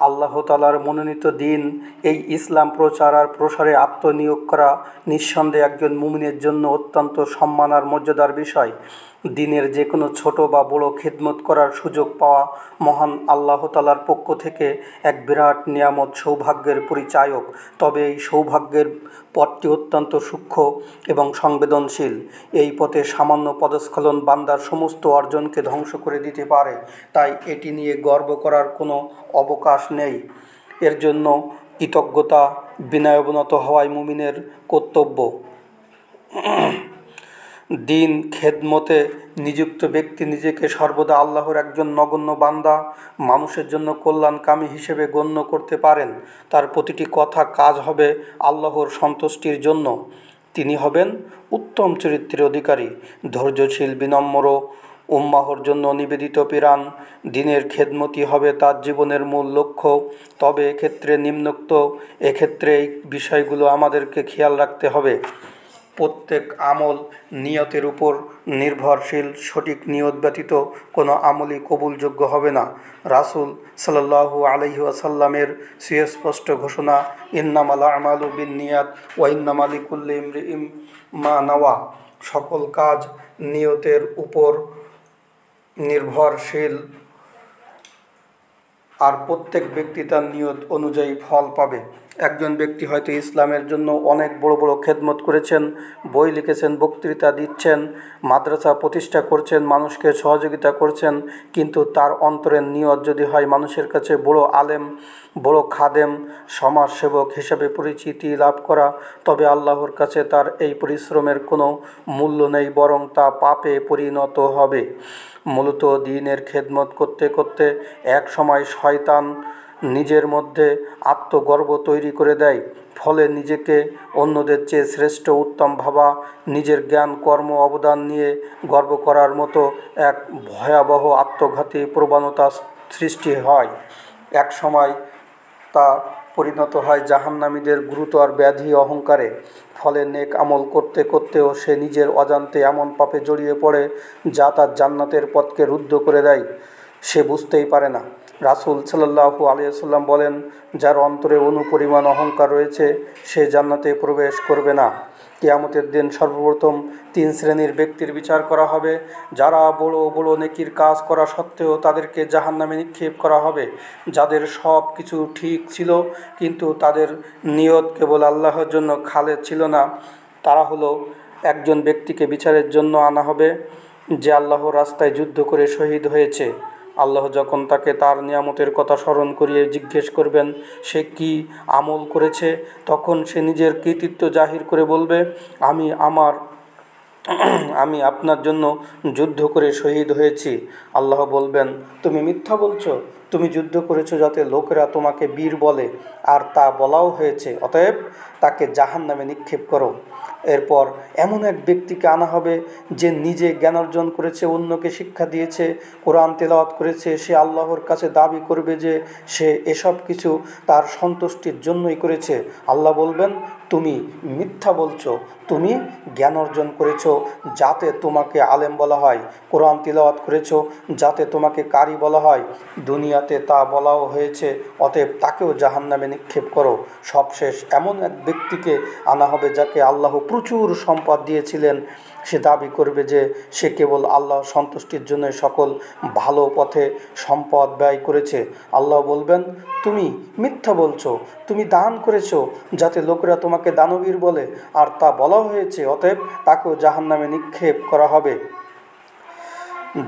আল্লাহ তাআলার মনোনীত দিন এই ইসলাম প্রচার আর প্রসারে আত্মনিয়োগ করা নিঃসন্দেহে একজন মুমিনের জন্য অত্যন্ত সম্মান আর মর্যাদার বিষয়। দিনের যে কোনো ছোট বা বড় খেদমত করার সুযোগ পাওয়া মহান আল্লাহ তাআলার পক্ষ থেকে এক বিরাট নিয়ামত, সৌভাগ্যের পরিচায়ক। তবে এই সৌভাগ্যের পথটি অত্যন্ত সূক্ষ্ম এবং সংবেদনশীল। এই পথে সামান্য পদস্খলন বান্দার সমস্ত অর্জনকে ধ্বংস করে দিতে পারে। তাই এটি নিয়ে গর্ব করার কোনো অবকাশ নেই। এর জন্য কৃতজ্ঞতা, বিনয়াবনত হওয়াই মুমিনের কর্তব্য। দিন খেদমতে নিযুক্ত ব্যক্তি নিজেকে সর্বদা আল্লাহর একজন নগণ্য বান্দা, মানুষের জন্য কল্যাণকামী হিসেবে গণ্য করতে পারেন। তার প্রতিটি কথা কাজ হবে আল্লাহর সন্তুষ্টির জন্য। তিনি হবেন উত্তম চরিত্রের অধিকারী, ধৈর্যশীল, বিনম্র, উম্মাহর জন্য নিবেদিত প্রাণ। দিনের খেদমতই হবে তার জীবনের মূল লক্ষ্য। তবে এক্ষেত্রে এই বিষয়গুলো আমাদেরকে খেয়াল রাখতে হবে। প্রত্যেক আমল নিয়তের উপর নির্ভরশীল। সঠিক নিয়ত ব্যতীত কোনো আমলই কবুলযোগ্য হবে না। রাসূল সাল্লাল্লাহু আলাইহি ওয়াসাল্লামের সুস্পষ্ট ঘোষণা, ইন্নামাল আমালু বিন্নিয়াত ওয়া ইন্নামা লিকুল্লি ইমরিইম মা নাওয়া। সকল কাজ নিয়তের উপর নির্ভরশীল আর প্রত্যেক ব্যক্তি তার নিয়ত অনুযায়ী ফল পাবে। একজন ব্যক্তি হয়তো ইসলামের জন্য অনেক বড় বড় খেদমত করেছেন, বই লিখেছেন, বক্তৃতা দিচ্ছেন, মাদ্রাসা প্রতিষ্ঠা করছেন, মানুষকে সহযোগিতা করছেন, কিন্তু তার অন্তরের নিয়ত যদি হয় মানুষের কাছে বড় আলেম, বড় খাদেম, সমাজসেবক হিসেবে পরিচিতি লাভ করা, তবে আল্লাহর কাছে তার এই পরিশ্রমের কোনো মূল্য নেই, বরং তা পাপে পরিণত হবে। মূলত দ্বীনের খেদমত করতে করতে এক সময় শয়তান নিজের মধ্যে আত্মগর্ব তৈরি করে দেয়। ফলে নিজেকে অন্যদের চেয়ে শ্রেষ্ঠ, উত্তম ভাবা, নিজের জ্ঞান, কর্ম, অবদান নিয়ে গর্ব করার মতো এক ভয়াবহ আত্মঘাতী প্রবণতা সৃষ্টি হয়। এক সময় তা পরিণত হয় জাহান্নামীদের গুরুতর ব্যাধি অহংকারে। ফলে নেক আমল করতে করতেও সে নিজের অজান্তে এমন পাপে জড়িয়ে পড়ে যা তার জান্নাতের পথকে রুদ্ধ করে দেয়। সে বুঝতেই পারে না। রাসূল সাল্লাল্লাহু আলাইহি ওয়াসাল্লাম বলেন, যার অন্তরে অনুপরিমাণ অহংকার রয়েছে সে জান্নাতে প্রবেশ করবে না। কিয়ামতের দিন সর্বপ্রথম 3 শ্রেণীর ব্যক্তির বিচার করা হবে। যারা বড় বড় নেকির কাজ করা সত্ত্বেও তাদেরকে জাহান্নামে নিক্ষেপ করা হবে। যাদের সব কিছু ঠিক ছিল কিন্তু তাদের নিয়ত কেবল আল্লাহর জন্য খালেস ছিল না, তারা হলো একজন ব্যক্তিকে বিচারের জন্য আনা হবে যে আল্লাহর রাস্তায় যুদ্ধ করে শহীদ হয়েছে। আল্লাহ যখন তাকে তার নিয়ামতের কথা স্মরণ করিয়ে জিজ্ঞেস করবেন সে কি আমল করেছে, তখন সে নিজের কৃতিত্ব জাহির করে বলবে, আমি আপনার জন্য যুদ্ধ করে শহীদ হয়েছি। আল্লাহ বলবেন, তুমি মিথ্যা বলছো, তুমি যুদ্ধ করেছো যাতে লোকেরা তোমাকে বীর বলে, আর তা বলাও হয়েছে, অতএব তাকে জাহান্নামে নিক্ষেপ করো। এরপর এমন এক ব্যক্তিকে আনা হবে যে নিজে জ্ঞান অর্জন করেছে, অন্যকে শিক্ষা দিয়েছে, কোরআন তেলাওয়াত করেছে। সে আল্লাহর কাছে দাবি করবে যে সে এসব কিছু তার সন্তুষ্টির জন্যই করেছে। আল্লাহ বলবেন, তুমি মিথ্যা বলছো, তুমি জ্ঞান অর্জন করেছো যাতে তোমাকে আলেম বলা হয়, কোরআন তিলাওয়াত করেছো যাতে তোমাকে কারি বলা হয়, দুনিয়াতে তা বলাও হয়েছে, অতএব তাকেও জাহান্নামে নিক্ষেপ করো। সবশেষ এমন এক ব্যক্তিকে আনা হবে যাকে আল্লাহ প্রচুর সম্পদ দিয়েছিলেন। সে দাবি করবে যে সে কেবল আল্লাহ সন্তুষ্টির জন্য সকল ভালো পথে সম্পদ ব্যয় করেছে। আল্লাহ বলবেন, তুমি মিথ্যা বলছো, তুমি দান করেছো যাতে লোকেরা তোমাকে দানবীর বলে, আর তা বলা হয়েছে, অতএব তাকেও জাহান্নামে নিক্ষেপ করা হবে।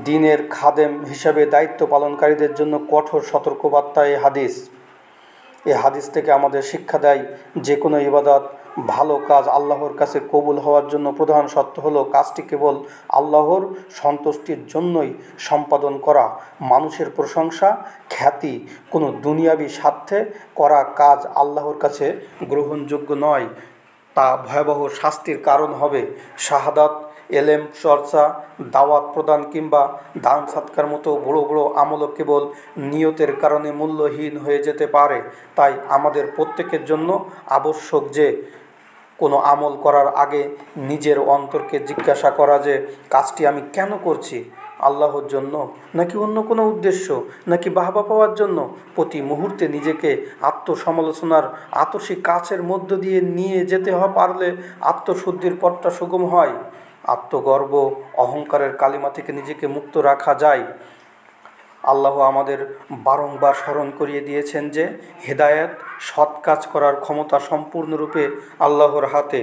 দ্বীনের খাদেম হিসাবে দায়িত্ব পালনকারীদের জন্য কঠোর সতর্কবার্তা এই হাদিস থেকে আমাদের শিক্ষা দেয় যে কোনো ইবাদত, ভালো কাজ আল্লাহর কাছে কবুল হওয়ার জন্য প্রধান শর্ত হলো কাজটি কেবল আল্লাহর সন্তুষ্টির জন্যই সম্পাদন করা। মানুষের প্রশংসা, খ্যাতি, কোনো দুনিয়াবি স্বার্থে করা কাজ আল্লাহর কাছে গ্রহণযোগ্য নয়, তা ভয়াবহ শাস্তির কারণ হবে। শাহাদাত, এলেম চর্চা, দাওয়াত প্রদান কিংবা দান সৎকার মতো বড় বড় আমলও কেবল নিয়তের কারণে মূল্যহীন হয়ে যেতে পারে। তাই আমাদের প্রত্যেকের জন্য আবশ্যক যে কোনো আমল করার আগে নিজের অন্তরকে জিজ্ঞাসা করা যে কাজটি আমি কেন করছি, আল্লাহর জন্য, নাকি অন্য কোনো উদ্দেশ্য, নাকি বাহবা পাওয়ার জন্য? প্রতি মুহূর্তে নিজেকে আত্মসমালোচনার আতসী কাছের মধ্য দিয়ে নিয়ে যেতে পারলে আত্মশুদ্ধির পথটা সুগম হয়। আত্মগর্ব, অহংকারের কালিমা থেকে নিজেকে মুক্ত রাখা যায়। আল্লাহ আমাদের বারংবার স্মরণ করিয়ে দিয়েছেন যে হেদায়েত, সৎ কাজ করার ক্ষমতা সম্পূর্ণরূপে আল্লাহর হাতে।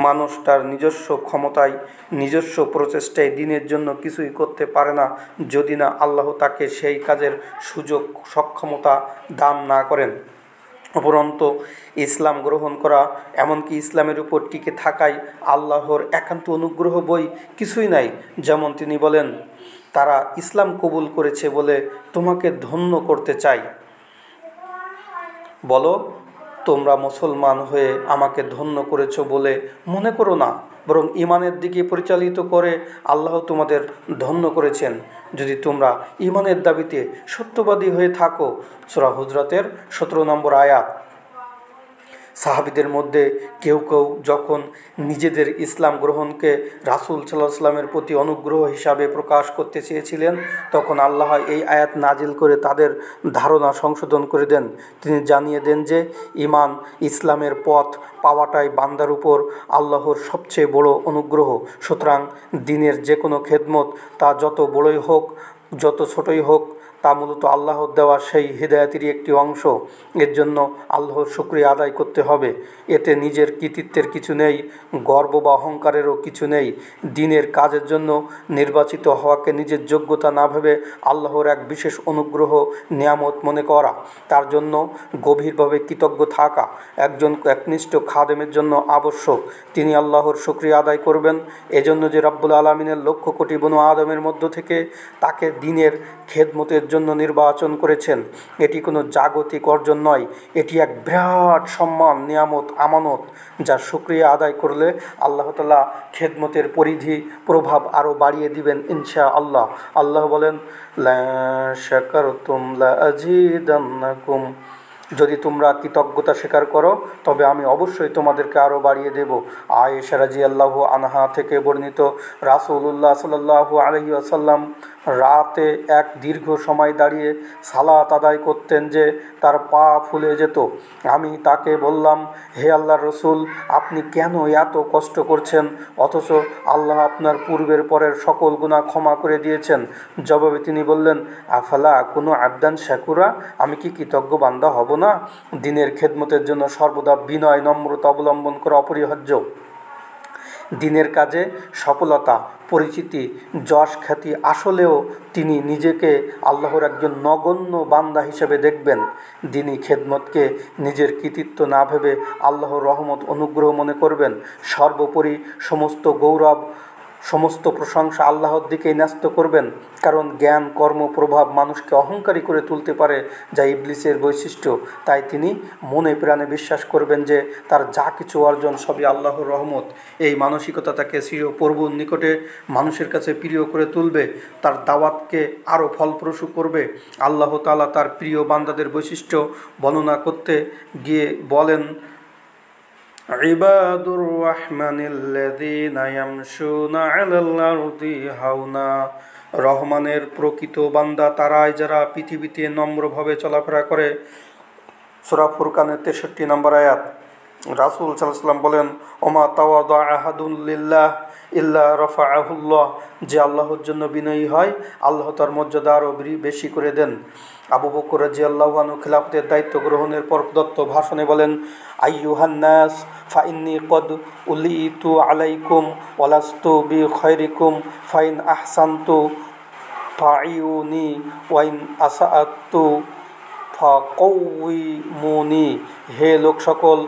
মানুষ তার নিজস্ব ক্ষমতায়, নিজস্ব প্রচেষ্টায় দিনের জন্য কিছুই করতে পারে না যদি না আল্লাহ তাকে সেই কাজের সুযোগ, সক্ষমতা দান না করেন। উপরন্তু ইসলাম গ্রহণ করা, এমনকি ইসলামের উপর টিকে থাকাই আল্লাহর একান্ত অনুগ্রহ, বই কিছুই নাই। যেমন তিনি বলেন, তারা ইসলাম কবুল করেছে বলে তোমাকে ধন্য করতে চাই। বলো, তোমরা মুসলমান হয়ে আমাকে ধন্য করেছ বলে মনে করো না, বরং ঈমানের দিকে পরিচালিত করে আল্লাহ তোমাদের ধন্য করেছেন যদি তোমরা ঈমানের দাবিতে সত্যবাদী হয়ে থাকো। সূরা হুজরাতের 17 নম্বর আয়াত। সাহাবীদের মধ্যে কেউ কেউ যখন নিজেদের ইসলাম গ্রহণকে রাসূল সাল্লাল্লাহু আলাইহি ওয়াসাল্লামের প্রতি অনুগ্রহ হিসাবে প্রকাশ করতে চেয়েছিলেন, তখন আল্লাহ এই আয়াত নাজিল করে তাদের ধারণা সংশোধন করে দেন। তিনি জানিয়ে দেন যে ঈমান, ইসলামের পথ পাওয়াটাই বান্দার উপর আল্লাহর সবচেয়ে বড় অনুগ্রহ। সুতরাং দিনের যে কোনো খেদমত, তা যত বড়ই হোক, যত ছোটই হোক, তা মূলত আল্লাহর দেওয়া সেই হিদায়াতেরই একটি অংশ। এর জন্য আল্লাহর শুকরিয়া আদায় করতে হবে। এতে নিজের কৃতিত্বের কিছু নেই, গর্ব বা অহংকারেরও কিছু নেই। দিনের কাজের জন্য নির্বাচিত হওয়াকে নিজের যোগ্যতা না ভেবে আল্লাহর এক বিশেষ অনুগ্রহ, নিয়ামত মনে করা, তার জন্য গভীরভাবে কৃতজ্ঞ থাকা একজন একনিষ্ঠ খাদেমের জন্য আবশ্যক। তিনি আল্লাহর শুকরিয়া আদায় করবেন এজন্য যে রব্বুল আলামিনের লক্ষ কোটি বনু আদমের মধ্য থেকে তাকে দিনের খেদমতের জন্য নির্বাচন করেছেন। এটি কোনো জাগতিক অর্জন নয়, এটি এক বিরাট সম্মান, নিয়ামত, আমানত, যার শুকরিয়া আদায় করলে আল্লাহ তাআলা খেদমতের পরিধি, প্রভাব আরও বাড়িয়ে দিবেন ইনশাআল্লাহ। আল্লাহ বলেন, লা শাকারতুম লা আযীদান্নাকুম, যদি তোমরা কৃতজ্ঞতা স্বীকার করো তবে আমি অবশ্যই তোমাদেরকে আরও বাড়িয়ে দেব। আয়েশা রাদিয়াল্লাহু আনহা থেকে বর্ণিত, রাসূলুল্লাহ সাল্লাল্লাহু আলাইহি ওয়াসাল্লাম রাতে এক দীর্ঘ সময় দাঁড়িয়ে সালাত আদায় করতেন যে তার পা ফুলে যেত। আমি তাকে বললাম, হে আল্লাহর রসুল, আপনি কেন এত কষ্ট করছেন অথচ আল্লাহ আপনার পূর্বের পরের সকল গুনাহ ক্ষমা করে দিয়েছেন? জবাবে তিনি বললেন, আফালা কোনো আবদান শাকুরা, আমি কি কৃতজ্ঞ বান্দা হব না? দিনের খেদমতের জন্য সর্বদা বিনয়, নম্রতা অবলম্বন করা অপরিহার্য। দিনের কাজে সফলতা, পরিচিতি, যশ, খ্যাতি আসলেও তিনি নিজেকে আল্লাহর একজন নগণ্য বান্দা হিসেবে দেখবেন। দিনী খেদমতকে নিজের কৃতিত্ব না ভেবে আল্লাহর রহমত, অনুগ্রহ মনে করবেন। সর্বোপরি সমস্ত গৌরব, সমস্ত প্রশংসা আল্লাহর দিকেই ন্যস্ত করবেন, কারণ জ্ঞান, কর্ম, প্রভাব মানুষকে অহংকারী করে তুলতে পারে, যা ইবলিসের বৈশিষ্ট্য। তাই তিনি মনে প্রাণে বিশ্বাস করবেন যে তার যা কিছু অর্জন সবই আল্লাহর রহমত। এই মানসিকতা তাকে চির প্রভুর নিকটে মানুষের কাছে প্রিয় করে তুলবে, তার দাওয়াতকে আরও ফলপ্রসূ করবে। আল্লাহ তাআলা তার প্রিয় বান্দাদের বৈশিষ্ট্য বর্ণনা করতে গিয়ে বলেন, ইবাদুর রহমানিল্লাযীনা ইয়ামশুনা আলাল আরদি হাওনা, রহমানের প্রকৃত বান্দা তারাই যারা পৃথিবীতে নম্রভাবে চলাফেরা করে। সূরা ফুরকানের 63 নম্বর আয়াত। রাসূল সাল্লাল্লাহু আলাইহি ওয়াসাল্লাম বলেন, ওমা তাওয়াদা আহাদুন লিল্লাহ ইল্লা রাফাআহুল্লাহ, যে আল্লাহর জন্য বিনয়ী হয় আল্লাহ তার মর্যাদা আরও বেশি করে দেন। আবু বকর রাদিয়াল্লাহু আনহু খিলাফতের দায়িত্ব গ্রহণের পর প্রদত্ত ভাষণে বলেন, আইয়ুহান নাস ফাইন্নী কদ উলিতু আলাইকুম ওয়ালাস্তু বিখাইরিকুম ফাইন আহসানতু ফাইউনি ওয়াইন আসাআতু ফাকাউইমুনি, হে লোক সকল,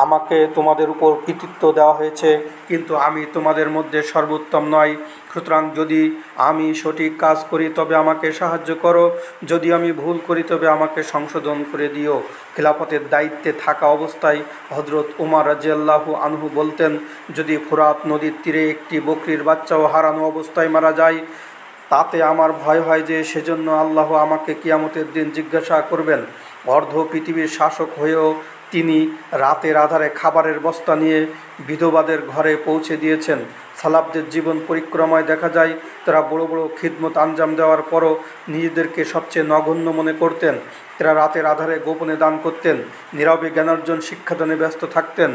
আমাকে তোমাদের উপর কৃতিত্ব দেওয়া হয়েছে, কিন্তু আমি তোমাদের মধ্যে সর্বোত্তম নই। সুতরাং যদি আমি সঠিক কাজ করি তবে আমাকে সাহায্য করো, যদি আমি ভুল করি তবে আমাকে সংশোধন করে দিও। খিলাফতের দায়িত্বে থাকা অবস্থায় হযরত উমর রাদিয়াল্লাহু আনহু বলতেন, যদি ফোরাত নদীর তীরে একটি বকরির বাচ্চাও হারানো অবস্থায় মারা যায়, তাতে আমার ভয় হয় যে সেজন্য আল্লাহ আমাকে কিয়ামতের দিন জিজ্ঞাসা করবেন। অর্ধ পৃথিবীর শাসক হয়েও তিনি রাতের আধারে খাবারের বস্তা নিয়ে বিধবাদের ঘরে পৌঁছে দিয়েছেন। সালাফদের জীবন পরিক্রমায় দেখা যায় তারা বড় বড় খিদমত আঞ্জাম দেওয়ার পরও নিজেদেরকে সবচেয়ে নগণ্য মনে করতেন। এরা রাতের আধারে গোপনে দান করতেন, নীরবে জ্ঞানার্জন শিক্ষাদানে ব্যস্ত থাকতেন,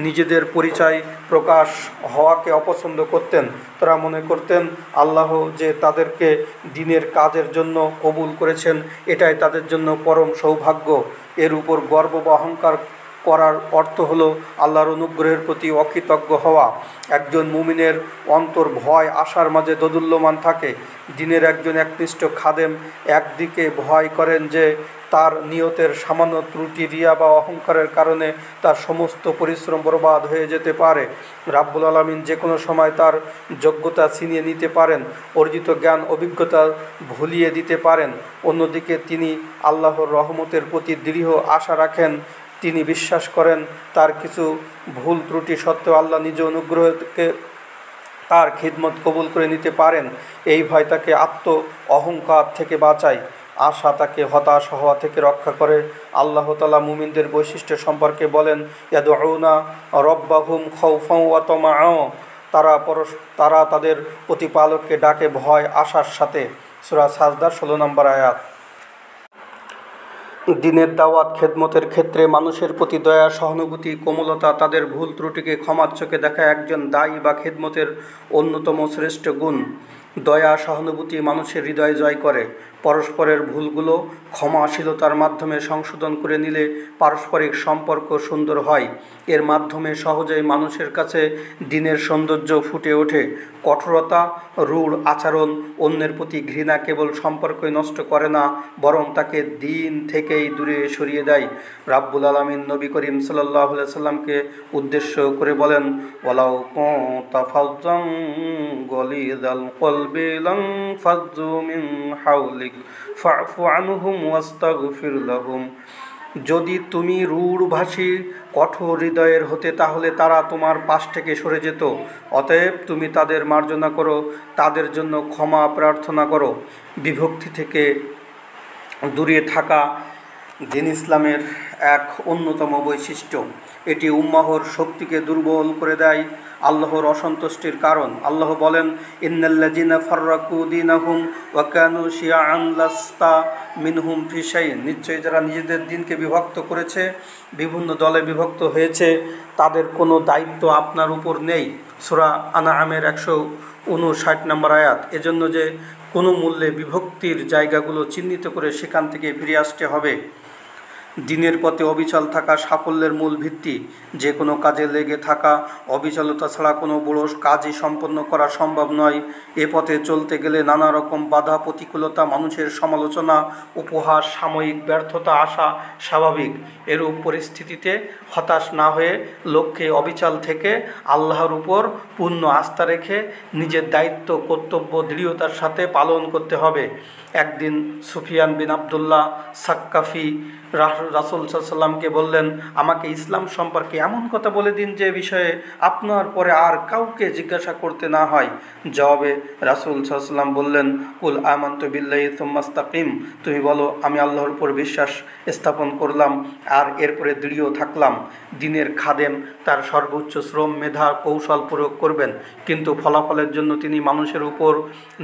নিজেদের পরিচয় প্রকাশ হওয়াকে অপছন্দ করতেন। তারা মনে করতেন আল্লাহ যে তাদেরকে দিনের কাজের জন্য কবুল করেছেন, এটাই তাদের জন্য পরম সৌভাগ্য। এর উপর গর্ব বা অহংকার করার অর্থ হলো আল্লাহর অনুগ্রহের প্রতি অকৃতজ্ঞ হওয়া। একজন মুমিনের অন্তর ভয় আশার মাঝে দোদুল্যমান থাকে। দিনের একজন একনিষ্ঠ খাদেম একদিকে ভয় করেন যে তার নিয়তের সামান্য ত্রুটি, রিয়া বা অহংকারের কারণে তার সমস্ত পরিশ্রম বরবাদ হয়ে যেতে পারে। রাব্বুল আলামিন যে কোনো সময় তার যোগ্যতা ছিনিয়ে নিতে পারেন, অর্জিত জ্ঞান অভিজ্ঞতা ভুলিয়ে দিতে পারেন। অন্যদিকে তিনি আল্লাহর রহমতের প্রতি দৃঢ় আশা রাখেন। তিনি বিশ্বাস করেন তার কিছু ভুল ত্রুটি সত্ত্বেও আল্লাহ নিজ অনুগ্রহকে তার খিদমত কবুল করে নিতে পারেন। এই ভয় তাকে অহংকার থেকে বাঁচায়, আশা তাকে হতাশ হওয়া থেকে রক্ষা করে। আল্লাহ তাআলা মুমিনদের বৈশিষ্ট্য সম্পর্কে বলেন, ইয়াদউনা রব্বাহুম খাউফাও ওয়া তামাআ, তারা তাদের প্রতিপালককে ডাকে ভয় আশার সাথে। সূরা সাজদার 16 নম্বর আয়াত। দিনের দাওয়াত খেদমতের ক্ষেত্রে মানুষের প্রতি দয়া, সহানুভূতি, কোমলতা, তাদের ভুল ত্রুটিকে ক্ষমার চোখে দেখা একজন দায়ী বা খেদমতের অন্যতম শ্রেষ্ঠ গুণ। দয়া, সহানুভূতি মানুষের হৃদয় জয় করে। পরস্পরের ভুলগুলো ক্ষমাশীলতার মাধ্যমে সংশোধন করে নিলে পারস্পরিক সম্পর্ক সুন্দর হয়। এর মাধ্যমে সহজেই মানুষের কাছে দিনের সৌন্দর্য ফুটে ওঠে। কঠোরতা, রূঢ় আচরণ, অন্যের প্রতি ঘৃণা কেবল সম্পর্কই নষ্ট করে না, বরং তাকে দিন থেকেই দূরে সরিয়ে দেয়। রাব্বুল আলামিন নবী করিম সাল্লাল্লাহু আলাইহি সাল্লামকে উদ্দেশ্য করে বলেন, ওয়ালাউ কুনতা ফাজ্জান গলিযাল কলবি লানফাজ্জু মিন হাওলিক ফা'ফু আনহুম ওয়াস্তাগফির লাহুম। যদি তুমি রূঢ়ভাষী, কঠোর হৃদয়ের হতে তাহলে তারা তোমার পাশ থেকে সরে যেত। অতএব তুমি তাদের মার্জনা করো, তাদের জন্য ক্ষমা প্রার্থনা করো। বিভক্তি থেকে দূরে থাকা দ্বীন ইসলামের এক অন্যতম বৈশিষ্ট্য। এটি উম্মাহর শক্তিকে দুর্বল করে দেয়, আল্লাহর অসন্তুষ্টির কারণ। আল্লাহ বলেন, ইন্নাল্লাযিনা ফাররাকু দীনাহুম ওয়া কানু শিয়াআন লাস্তা মিনহুম ফি শাইইন, নিশ্চয়ই যারা নিজেদের দিনকে বিভক্ত করেছে, বিভিন্ন দলে বিভক্ত হয়েছে, তাদের কোনো দায়িত্ব আপনার উপর নেই। সূরা আনআমের 159 নম্বর আয়াত। এজন্য যে কোনো মূল্যে বিভক্তির জায়গাগুলো চিহ্নিত করে সেখান থেকে ফিরে আসতে হবে। দিনের পথে অবিচল থাকা সাফল্যের মূল ভিত্তি। যে কোনো কাজে লেগে থাকা, অবিচলতা ছাড়া কোনো বড় কাজই সম্পন্ন করা সম্ভব নয়। এ পথে চলতে গেলে নানা রকম বাধা প্রতিকূলতা, মানুষের সমালোচনা, উপহাস, সাময়িক ব্যর্থতা আসা স্বাভাবিক। এরূপ পরিস্থিতিতে হতাশ না হয়ে লক্ষ্যে অবিচল থেকে আল্লাহর উপর পূর্ণ আস্থা রেখে নিজের দায়িত্ব কর্তব্য দৃঢ়তার সাথে পালন করতে হবে। একদিন সুফিয়ান বিন আবদুল্লাহ সাক্কাফি রাসূল সাল্লাল্লাহু আলাইহি সাল্লামকে বললেন, আমাকে ইসলাম সম্পর্কে এমন কথা বলে দিন যে বিষয়ে আপনার পরে আর কাউকে জিজ্ঞাসা করতে না হয়। জবাবে রাসূল সাল্লাল্লাহু আলাইহি সাল্লাম বললেন, কুল আমানতু বিল্লাহি সুম্মা ইসতাকিম, তুমি বলো আমি আল্লাহর উপর বিশ্বাস স্থাপন করলাম আর এরপরে দৃঢ় থাকলাম। দিনের খাদেম তার সর্বোচ্চ শ্রম, মেধা, কৌশল প্রয়োগ করবেন, কিন্তু ফলাফলের জন্য তিনি মানুষের উপর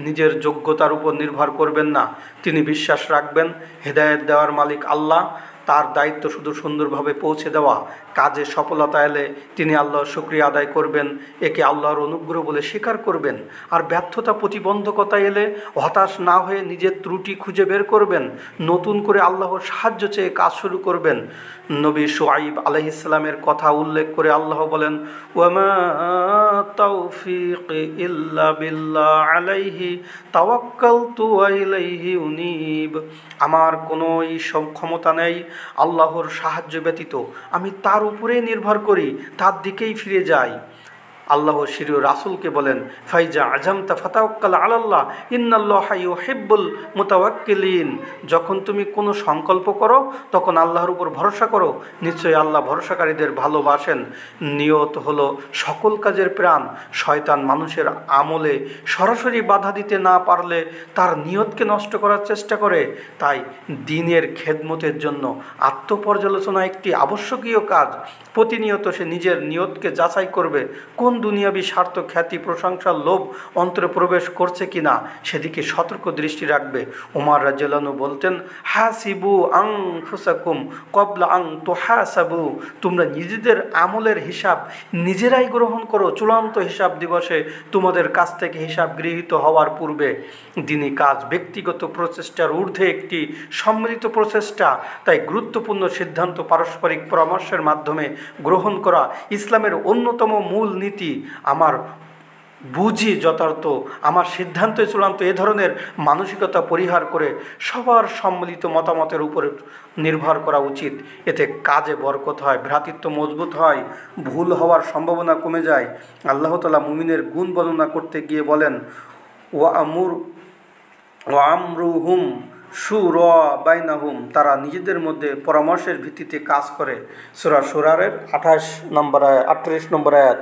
নিজের যোগ্যতার উপর নির্ভর করবেন না। তিনি বিশ্বাস রাখবেন হেদায়েত দেওয়ার মালিক আল্লাহ, তার দায়িত্ব শুধু সুন্দরভাবে পৌঁছে দেওয়া। কাজে সফলতা এলে তিনি আল্লাহর শুকরিয়া আদায় করবেন, একে আল্লাহর অনুগ্রহ বলে স্বীকার করবেন। আর ব্যর্থতা, প্রতিবন্ধকতা এলে হতাশ না হয়ে নিজের ত্রুটি খুঁজে বের করবেন, নতুন করে আল্লাহর সাহায্য চেয়ে কাজ শুরু করবেন। নবী শুআইব আলাইহিস সালামের কথা উল্লেখ করে আল্লাহ বলেন, ওয়ামা তাওফীকি ইল্লা বিল্লাহ আলাইহি তাওয়াক্কালতু ওয়া ইলাইহি উনীব। আমার কোনো ক্ষমতা নেই, আল্লাহর সাহায্য ব্যতীত আমি তার উপরেই নির্ভর করি, তার দিকেই ফিরে যাই। আল্লাহ শিরীয় রাসূলকে বলেন, ফাইজা আজামতা ফাতাওয়াক্কাল আলাল্লাহ ইন্নাল্লাহা ইউহিব্বুল মুতাওয়াক্কিলিন। যখন তুমি কোনো সংকল্প করো তখন আল্লাহর উপর ভরসা করো, নিশ্চয়ই আল্লাহ ভরসাকারীদের ভালোবাসেন। নিয়ত হলো সকল কাজের প্রাণ। শয়তান মানুষের আমলে সরাসরি বাধা দিতে না পারলে তার নিয়তকে নষ্ট করার চেষ্টা করে। তাই দ্বীনের খেদমতের জন্য আত্মপর্যালোচনা একটি আবশ্যকীয় কাজ। প্রতিনিয়ত সে নিজের নিয়তকে যাচাই করবে, কোন দুনিয়াবি স্বার্থ, খ্যাতি, প্রশংসার লোভ অন্তরে প্রবেশ করছে কিনা সেদিকে সতর্ক দৃষ্টি রাখবে। ওমর রাদিয়াল্লাহু আনহু বলতেন, হাসিবু আনফুসাকুম ক্বাবলা আন তুহাসাবু, তোমরা নিজেদের আমলের হিসাব নিজেরাই গ্রহণ করো, চূড়ান্ত হিসাব দিবসে তোমাদের কাছ থেকে হিসাব গৃহীত হওয়ার পূর্বে। দিনী কাজ ব্যক্তিগত প্রচেষ্টার ঊর্ধ্বে একটি সম্মিলিত প্রচেষ্টা, তাই গুরুত্বপূর্ণ সিদ্ধান্ত পারস্পরিক পরামর্শের মাধ্যমে গ্রহণ করা ইসলামের অন্যতম মূল নীতি। আমার বুঝি যথার্থ, আমার সিদ্ধান্ত চূড়ান্ত, এ ধরনের মানসিকতা পরিহার করে সবার সম্মিলিত মতামতের উপরে নির্ভর করা উচিত। এতে কাজে বরকত হয়, ভ্রাতৃত্ব মজবুত হয়, ভুল হওয়ার সম্ভাবনা কমে যায়। আল্লাহ তাআলা মুমিনের গুণ বর্ণনা করতে গিয়ে বলেন, ওয়ামরুহুম শুরা বাইনাহুম, তারা নিজেদের মধ্যে পরামর্শের ভিত্তিতে কাজ করে। সূরা শুরার 38 নম্বর আয়াত।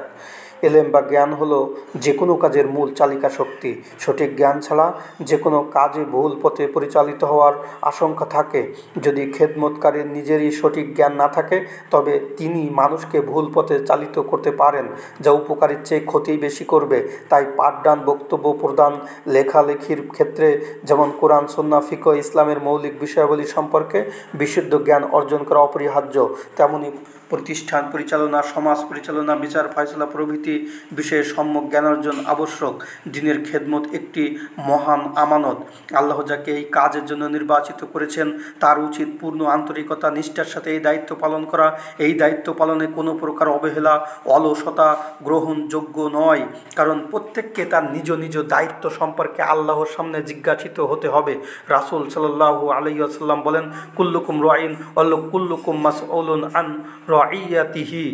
এলেম বা জ্ঞান হলো যে কোনো কাজের মূল চালিকা শক্তি। সঠিক জ্ঞান ছাড়া যে কোনো কাজে ভুল পথে পরিচালিত হওয়ার আশঙ্কা থাকে। যদি খেদমতকারীর নিজেরই সঠিক জ্ঞান না থাকে, তবে তিনি মানুষকে ভুল পথে চালিত করতে পারেন, যা উপকারের চেয়ে ক্ষতি বেশি করবে। তাই পাঠদান, বক্তব্য প্রদান, লেখালেখির ক্ষেত্রে যেমন কোরআন, সুন্নাহ, ফিকহ, ইসলামের মৌলিক বিষয়াবলী সম্পর্কে বিশুদ্ধ জ্ঞান অর্জন করা অপরিহার্য, তেমনি প্রতিষ্ঠান পরিচালনা, সমাজ পরিচালনা, বিচার ফয়সালা প্রভৃতি বিষয়ে সম্যক জ্ঞান অর্জন আবশ্যক। দিনের খেদমত একটি মহান আমানত। আল্লাহ যাকে এই কাজের জন্য নির্বাচিত করেছেন, তার উচিত পূর্ণ আন্তরিকতা, নিষ্ঠার সাথে এই দায়িত্ব পালন করা। এই দায়িত্ব পালনে কোনো প্রকার অবহেলা, অলসতা গ্রহণযোগ্য নয়, কারণ প্রত্যেককে তার নিজ নিজ দায়িত্ব সম্পর্কে আল্লাহর সামনে জিজ্ঞাসিত হতে হবে। রাসূল সাল্লাল্লাহু আলাইহি ওয়াসাল্লাম বলেন, কুল্লুকুম রাইন ওয়া কুল্লুকুম মাসউলুন আন রাইয়াতিহি,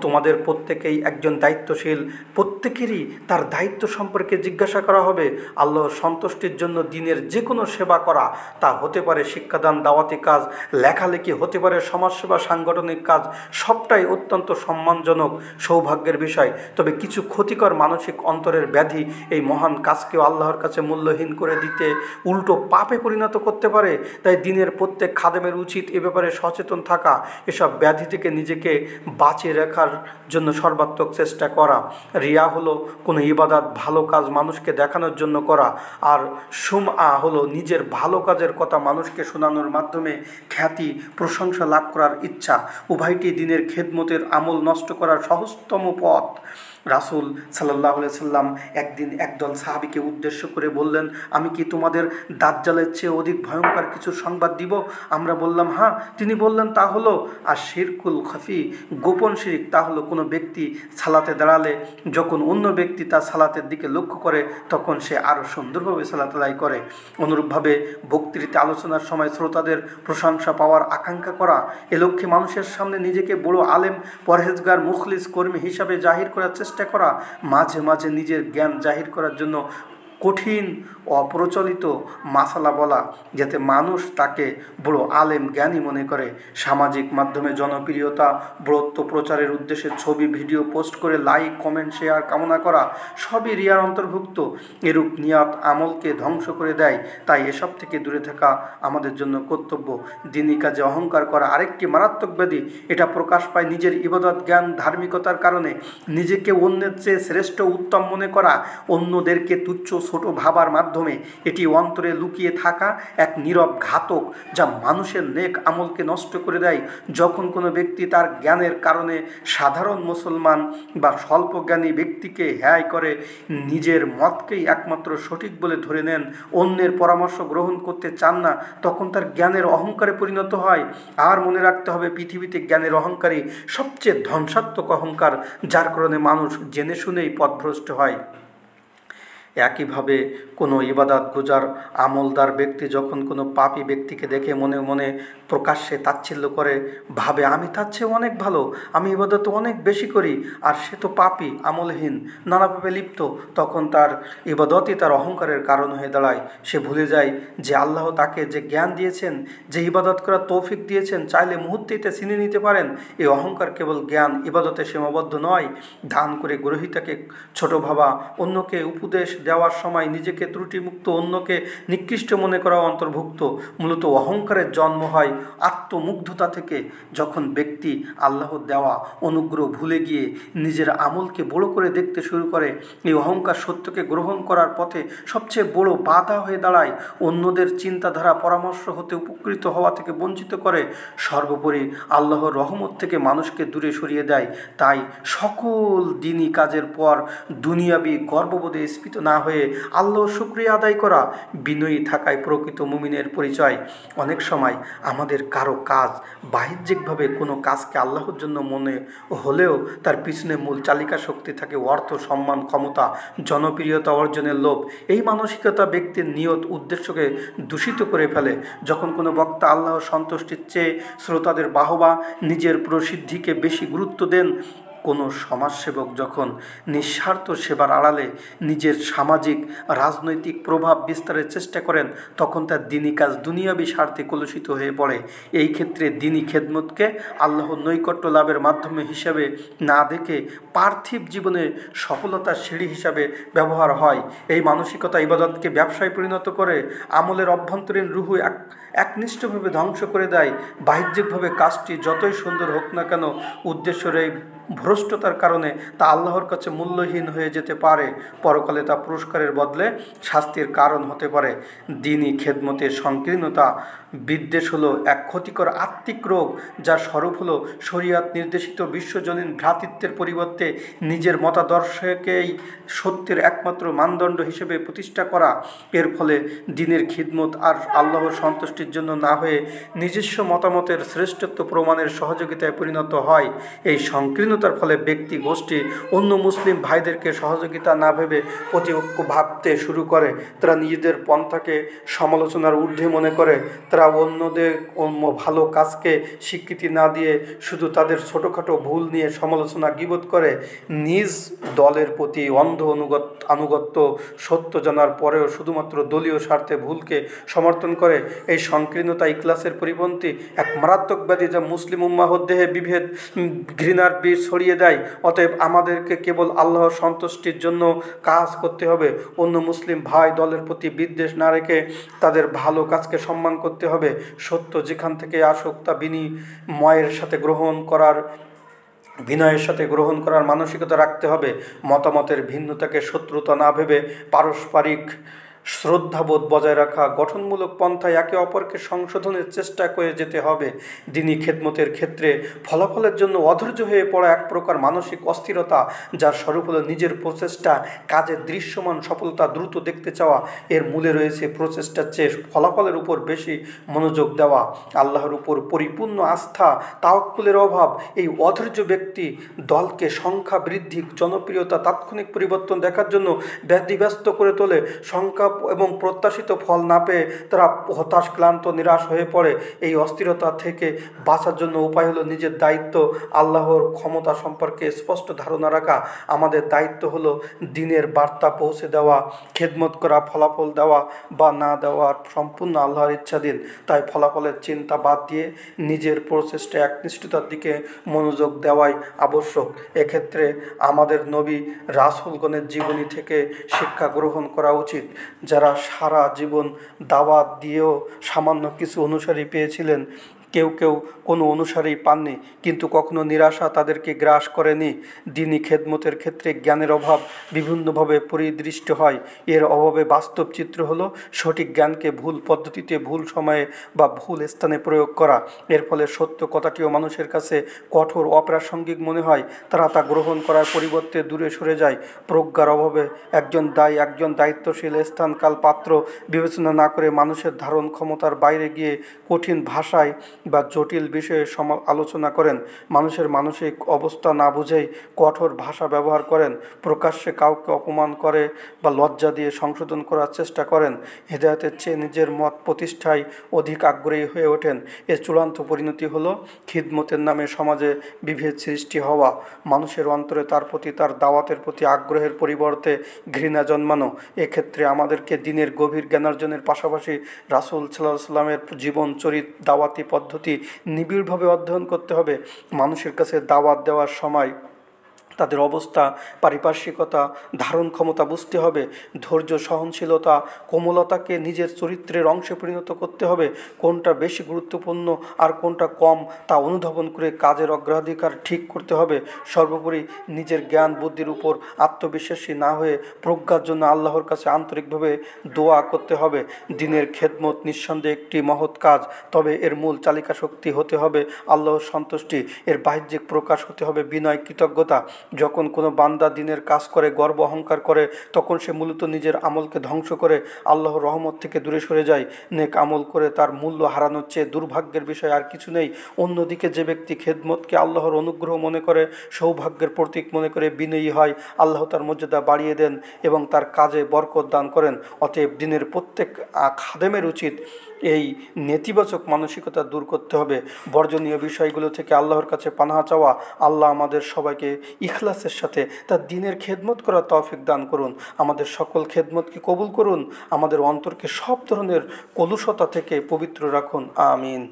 তোমাদের প্রত্যেকেই একজন দায়িত্বশীল, প্রত্যেকেরই তার দায়িত্ব সম্পর্কে জিজ্ঞাসা করা হবে। আল্লাহর সন্তুষ্টির জন্য দিনের যে কোনো সেবা করা, তা হতে পারে শিক্ষাদান, দাওয়াতি কাজ, লেখালেখি, হতে পারে সমাজসেবা, সাংগঠনিক কাজ, সবটাই অত্যন্ত সম্মানজনক, সৌভাগ্যের বিষয়। তবে কিছু ক্ষতিকর মানসিক অন্তরের ব্যাধি এই মহান কাজকেও আল্লাহর কাছে মূল্যহীন করে দিতে, উল্টো পাপে পরিণত করতে পারে। তাই দিনের প্রত্যেক খাদেমের উচিত এ ব্যাপারে সচেতন থাকা, এসব ব্যাধি থেকে নিজেকে বাঁচিয়ে রাখার জন্য সর্বাত্মক চেষ্টা করা। রিয়া হলো কোনো ইবাদত, ভালো কাজ মানুষকে দেখানোর জন্য করা, আর সুমআ হলো নিজের ভালো কাজের কথা মানুষকে শোনানোর মাধ্যমে খ্যাতি, প্রশংসা লাভ করার ইচ্ছা। উভয়টি দিনের খেদমতের আমল নষ্ট করার সহজতম পথ। রাসূল সাল্লাল্লাহু আলাইহি সাল্লাম একদিন একদল সাহাবীকে উদ্দেশ্য করে বললেন, আমি কি তোমাদের দাজ্জালের চেয়ে অধিক ভয়ঙ্কর কিছু সংবাদ দিব? আমরা বললাম, হ্যাঁ। তিনি বললেন, তা হলো আর শিরকুল খফি, গোপন শিরক। তা হলো কোনো ব্যক্তি সালাতে দাঁড়ালে যখন অন্য ব্যক্তি তার সালাতের দিকে লক্ষ্য করে, তখন সে আরও সুন্দরভাবে সালাত আদায় করে। অনুরূপভাবে বক্তৃতা, আলোচনার সময় শ্রোতাদের প্রশংসা পাওয়ার আকাঙ্ক্ষা করা, এ লক্ষ্যে মানুষের সামনে নিজেকে বড় আলেম, পরহেজগার, মুখলিস কর্মী হিসাবে জাহির করার চেষ্টা করা, মাঝে মাঝে নিজের জ্ঞান জাহির করার জন্য কঠিন অপ্রচলিত মাসালা বলা, যাতে মানুষ তাকে বড় আলেম, জ্ঞানী মনে করে। সামাজিক মাধ্যমে জনপ্রিয়তা, বরত্ব প্রচারের উদ্দেশ্যে ছবি, ভিডিও পোস্ট করে লাইক, কমেন্ট, শেয়ার কামনা করা সবই রিয়ার অন্তর্ভুক্ত। এরূপ নিয়াত আমলকে ধ্বংস করে দেয়। তাই এসব থেকে দূরে থাকা আমাদের জন্য কর্তব্য। দিনী কাজে অহংকার করা আরেকটি মারাত্মক ব্যাধি। এটা প্রকাশ পায় নিজের ইবাদত, জ্ঞান, ধার্মিকতার কারণে। নিজেকে অন্যের চেয়ে শ্রেষ্ঠ, উত্তম মনে করা, অন্যদেরকে তুচ্ছ, ছোট ভাবার মাধ্যমে এটি অন্তরে লুকিয়ে থাকা এক নীরব ঘাতক, যা মানুষের নেক আমলকে নষ্ট করে দেয়। যখন কোনো ব্যক্তি তার জ্ঞানের কারণে সাধারণ মুসলমান বা স্বল্পজ্ঞানী ব্যক্তিকে হেয় করে, নিজের মতকেই একমাত্র সঠিক বলে ধরে নেন, অন্যের পরামর্শ গ্রহণ করতে চান না, তখন তার জ্ঞানের অহংকারে পরিণত হয়। আর মনে রাখতে হবে, পৃথিবীতে জ্ঞানের অহংকারই সবচেয়ে ধ্বংসাত্মক অহংকার, যার কারণে মানুষ জেনে শুনেই পথভ্রষ্ট হয়। একইভাবে কোনো ইবাদত গুজার আমলদার ব্যক্তি যখন কোনো পাপী ব্যক্তিকে দেখে মনে মনে প্রকাশ্যে তাচ্ছিল্য করে, ভাবে আমি তার চেয়ে অনেক ভালো, আমি ইবাদত অনেক বেশি করি, আর সে তো পাপী, আমলহীন, নানা পাপে লিপ্ত, তখন তার ইবাদতই তার অহংকারের কারণ হয়ে দাঁড়ায়। সে ভুলে যায় যে আল্লাহ তাকে যে জ্ঞান দিয়েছেন, যে ইবাদত করার তৌফিক দিয়েছেন, চাইলে মুহূর্তেই তা ছিনিয়ে নিতে পারেন। এই অহংকার কেবল জ্ঞান, ইবাদতে সীমাবদ্ধ নয়। দান করে গ্রহীতাকে ছোট ভাবা, অন্যকে উপদেশ দেওয়ার সময় নিজেকে ত্রুটিমুক্ত, অন্যকে নিকৃষ্ট মনে করা অন্তর্ভুক্ত। মূলত অহংকারের জন্ম হয় আত্মমুগ্ধতা থেকে। যখন ব্যক্তি আল্লাহর দেওয়া অনুগ্রহ ভুলে গিয়ে নিজের আমলকে বড় করে দেখতে শুরু করে, এই অহংকার সত্যকে গ্রহণ করার পথে সবচেয়ে বড় বাধা হয়ে দাঁড়ায়, অন্যদের চিন্তাধারা পরামর্শ হতে উপকৃত হওয়া থেকে বঞ্চিত করে, সর্বোপরি আল্লাহর রহমত থেকে মানুষকে দূরে সরিয়ে দেয়। তাই সকল দিনই কাজের পর দুনিয়াবি গর্ববোধে স্ফীত না হয়ে আল্লাহর শুকরিয়া আদায় করা বিনয়ী থাকায় প্রকৃত মুমিনের পরিচয়। অনেক সময় আমাদের কারো কাজ বাহ্যিকভাবে কোনো কাজকে আল্লাহর জন্য মনে হলেও তার পিছনে মূল চালিকা শক্তি থাকে অর্থ, সম্মান, ক্ষমতা, জনপ্রিয়তা অর্জনের লোভ। এই মানসিকতা ব্যক্তির নিয়ত উদ্দেশ্যকে দূষিত করে ফেলে। যখন কোনো বক্তা আল্লাহর সন্তুষ্টির চেয়ে শ্রোতাদের বাহবা, নিজের প্রসিদ্ধিকে বেশি গুরুত্ব দেন, কোনো সমাজসেবক যখন নিঃস্বার্থ সেবার আড়ালে নিজের সামাজিক রাজনৈতিক প্রভাব বিস্তারের চেষ্টা করেন, তখন তার দিনী কাজ দুনিয়াবি স্বার্থে কলুষিত হয়ে পড়ে। এই ক্ষেত্রে দিনী খেদমতকে আল্লাহর নৈকট্য লাভের মাধ্যমে হিসাবে না দেখে পার্থিব জীবনে সফলতার সিঁড়ি হিসাবে ব্যবহার হয়। এই মানসিকতা ইবাদতকে ব্যবসায় পরিণত করে, আমলের অভ্যন্তরীণ রুহু একনিষ্ঠভাবে ধ্বংস করে দেয়। বাহ্যিকভাবে কাজটি যতই সুন্দর হোক না কেন, উদ্দেশ্যের এই ভ্রষ্টতার কারণে তা আল্লাহর কাছে মূল্যহীন হয়ে যেতে পারে। পরকালে তা পুরস্কারের বদলে শাস্তির কারণ হতে পারে। দিনই খেদমতের সংকীর্ণতা বিদ্বেষ হলো এক ক্ষতিকর আত্মিক রোগ, যার স্বরূপ হলো শরিয়াত নির্দেশিত বিশ্বজনীন ভ্রাতৃত্বের পরিবর্তে নিজের মতাদর্শকেই সত্যের একমাত্র মানদণ্ড হিসেবে প্রতিষ্ঠা করা। এর ফলে দিনের খিদমত আর আল্লাহর সন্তুষ্টির জন্য না হয়ে নিজস্ব মতামতের শ্রেষ্ঠত্ব প্রমাণের সহযোগিতায় পরিণত হয়। এই সংকীর্ণতার ফলে ব্যক্তি গোষ্ঠী অন্য মুসলিম ভাইদেরকে সহযোগিতা না ভেবে প্রতিপক্ষ ভাবতে শুরু করে। তারা নিজেদের পন্থাকে সমালোচনার ঊর্ধ্বে মনে করে। তারা অন্যদের ভালো কাজকে স্বীকৃতি না দিয়ে শুধু তাদের ছোটোখাটো ভুল নিয়ে সমালোচনা গীবত করে। নিজ দলের প্রতি অন্ধ আনুগত্য, সত্য জানার পরেও শুধুমাত্র দলীয় স্বার্থে ভুলকে সমর্থন করে। এই সংকীর্ণতা ইখলাসের পরিপন্থী এক মারাত্মক ব্যাধি, যা মুসলিম উম্মাহর দেহে বিভেদ, ঘৃণার বীজ ছড়িয়ে দেয়। অতএব আমাদেরকে কেবল আল্লাহর সন্তুষ্টির জন্য কাজ করতে হবে। অন্য মুসলিম ভাই দলের প্রতি বিদ্বেষ না রেখে তাদের ভালো কাজকে সম্মান করতে হবে। সত্য যেখান থেকে আসুক তা বিনয়ের সাথে গ্রহণ করার মানসিকতা রাখতে হবে। মতামতের ভিন্নতাকে শত্রুতা না ভেবে পারস্পরিক শ্রদ্ধাবোধ বজায় রাখা, গঠনমূলক পন্থায় একে অপরকে সংশোধনের চেষ্টা করে যেতে হবে। দিনী খেদমতের ক্ষেত্রে ফলাফলের জন্য অধৈর্য হয়ে পড়া এক প্রকার মানসিক অস্থিরতা, যার স্বরূপ হলো নিজের প্রচেষ্টা কাজের দৃশ্যমান সফলতা দ্রুত দেখতে চাওয়া। এর মূলে রয়েছে প্রচেষ্টার চেয়ে ফলাফলের উপর বেশি মনোযোগ দেওয়া, আল্লাহর উপর পরিপূর্ণ আস্থা, তাওয়াক্কুলের অভাব। এই অধৈর্য ব্যক্তি দলকে সংখ্যা বৃদ্ধি, জনপ্রিয়তা, তাৎক্ষণিক পরিবর্তন দেখার জন্য ব্যতিব্যস্ত করে তোলে। সংখ্যা এবং প্রত্যাশিত ফল না পেয়ে তারা হতাশ, ক্লান্ত, নিরাশ হয়ে পড়ে। এই অস্থিরতা থেকে বাঁচার জন্য উপায় হলো নিজের দায়িত্ব, আল্লাহর ক্ষমতা সম্পর্কে স্পষ্ট ধারণা রাখা। আমাদের দায়িত্ব হলো দিনের বার্তা পৌঁছে দেওয়া, খেদমত করা, ফলাফল দেওয়া বা না দেওয়া সম্পূর্ণ আল্লাহর ইচ্ছাধীন। তাই ফলাফলের চিন্তা বাদ দিয়ে নিজের প্রচেষ্টা একনিষ্ঠতার দিকে মনোযোগ দেওয়াই আবশ্যক। এক্ষেত্রে আমাদের নবী রাসূলগণের জীবনী থেকে শিক্ষা গ্রহণ করা উচিত, যারা সারা জীবন দাওয়াত দিয়েও সামান্য কিছু অনুসারী পেয়েছিলেন। কেউ কেউ কোনো অনুসারী পাননি, কিন্তু কখনো নিরাশা তাদেরকে গ্রাস করেনি। দিনী খেদমতের ক্ষেত্রে জ্ঞানের অভাব বিভিন্নভাবে পরিদৃষ্ট হয়। এর অভাবে বাস্তব চিত্র হলো সঠিক জ্ঞানকে ভুল পদ্ধতিতে, ভুল সময়ে বা ভুল স্থানে প্রয়োগ করা। এর ফলে সত্য কথাটিও মানুষের কাছে কঠোর, অপ্রাসঙ্গিক মনে হয়। তারা তা গ্রহণ করার পরিবর্তে দূরে সরে যায়। প্রজ্ঞার অভাবে একজন দায়িত্বশীল স্থান, কাল, পাত্র বিবেচনা না করে মানুষের ধারণ ক্ষমতার বাইরে গিয়ে কঠিন ভাষায় বা জটিল বিষয়ে আলোচনা করেন। মানুষের মানসিক অবস্থা না বুঝেই কঠোর ভাষা ব্যবহার করেন। প্রকাশ্যে কাউকে অপমান করে বা লজ্জা দিয়ে সংশোধন করার চেষ্টা করেন। হেদায়েতের চেয়ে নিজের মত প্রতিষ্ঠায় অধিক আগ্রহী হয়ে ওঠেন। এর চূড়ান্ত পরিণতি হলো খিদমতের নামে সমাজে বিভেদ সৃষ্টি হওয়া, মানুষের অন্তরে তার প্রতি, তার দাওয়াতের প্রতি আগ্রহের পরিবর্তে ঘৃণা জন্মানো। এক্ষেত্রে আমাদেরকে দিনের গভীর জ্ঞানার্জনের পাশাপাশি রাসূল সাল্লাল্লাহু আলাইহি ওয়াসাল্লামের জীবন চরিত, দাওয়াতি পদ্ধতি নিবিড়ভাবে অধ্যয়ন করতে হবে। মানুষের কাছে দাওয়াত দেওয়ার সময় তাদের অবস্থা, পারিপার্শ্বিকতা, ধারণ ক্ষমতা বুঝতে হবে। ধৈর্য, সহনশীলতা, কোমলতাকে নিজের চরিত্রের অংশে পরিণত করতে হবে। কোনটা বেশি গুরুত্বপূর্ণ আর কোনটা কম তা অনুধাবন করে কাজের অগ্রাধিকার ঠিক করতে হবে। সর্বোপরি নিজের জ্ঞান বুদ্ধির উপর আত্মবিশ্বাসী না হয়ে প্রজ্ঞার জন্য আল্লাহর কাছে আন্তরিকভাবে দোয়া করতে হবে। দিনের খেদমত নিঃসন্দেহে একটি মহৎ কাজ, তবে এর মূল চালিকা শক্তি হতে হবে আল্লাহর সন্তুষ্টি। এর বাহ্যিক প্রকাশ হতে হবে বিনয়, কৃতজ্ঞতা। যখন কোনো বান্দা দিনের কাজ করে গর্ব অহংকার করে, তখন সে মূলত নিজের আমলকে ধ্বংস করে আল্লাহর রহমত থেকে দূরে সরে যায়। নেক আমল করে তার মূল্য হারানোর চেয়ে দুর্ভাগ্যের বিষয় আর কিছু নেই। অন্যদিকে যে ব্যক্তি খেদমতকে আল্লাহর অনুগ্রহ মনে করে, সৌভাগ্যের প্রতীক মনে করে বিনয়ী হয়, আল্লাহ তার মর্যাদা বাড়িয়ে দেন এবং তার কাজে বরকত দান করেন। অতএব দিনের প্রত্যেক খাদেমের উচিত এই নেতিবাচক মানসিকতা দূর করতে হবে। বর্জনীয় বিষয়গুলো থেকে আল্লাহর কাছে পানাহা চাওয়া। আল্লাহ আমাদের সবাইকে ইখলাসের সাথে তার দিনের খেদমত করার তৌফিক দান করুন। আমাদের সকল খেদমতকে কবুল করুন। আমাদের অন্তরকে সব ধরনের কলুষতা থেকে পবিত্র রাখুন। আমিন।